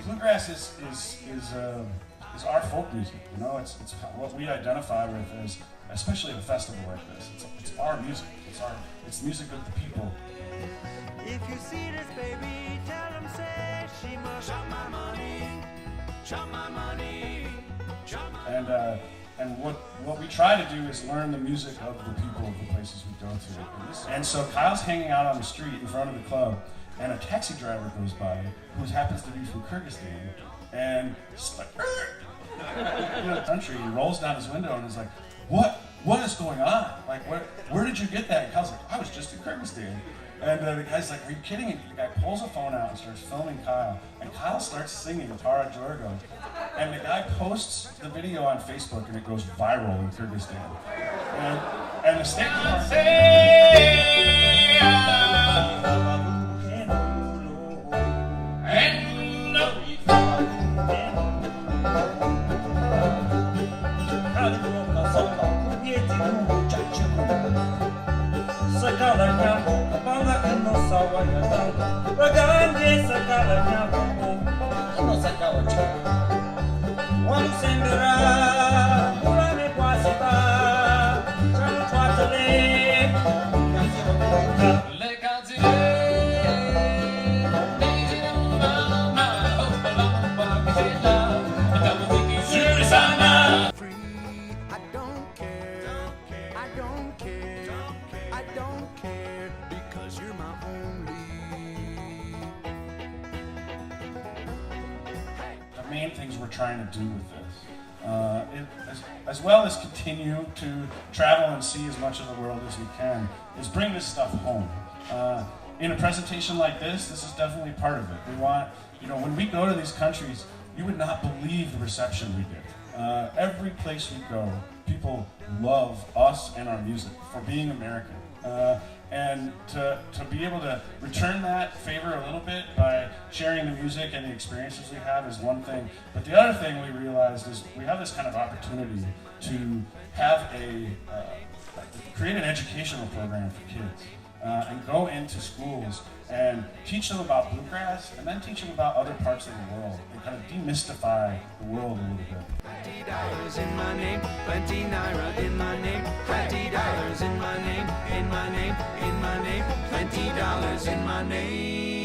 Bluegrass is our folk music. You know, it's what we identify with as, especially at a festival like this. It's our music. It's music of the people. If you see this baby, tell him say she must chop my money, chop my money, chop my money. And what we try to do is learn the music of the people of the places we go to. And so Kyle's hanging out on the street in front of the club, and a taxi driver goes by who happens to be from Kyrgyzstan, and he's like, in the country, he rolls down his window and is like, what is going on? Like, where did you get that? And Kyle's like, I was just in Kyrgyzstan. And the guy's like, are you kidding me? The guy pulls a phone out and starts filming Kyle. And Kyle starts singing Tara Jorgo. And the guy posts the video on Facebook and it goes viral in Kyrgyzstan. And the state main things we're trying to do with this, as well as continue to travel and see as much of the world as we can, is bring this stuff home. In a presentation like this is definitely part of it. We want, when we go to these countries, you would not believe the reception we get. Every place we go, people love us and our music for being American. And to be able to return that favor a little bit by sharing the music and the experiences we have is one thing. But the other thing we realized is we have this kind of opportunity to have create an educational program for kids and go into schools and teach them about bluegrass and then teach them about other parts of the world and kind of demystify the world a little bit. $20 in my name, 20 naira in my name, $20 in my name, in my name, in my name, $20 in my name.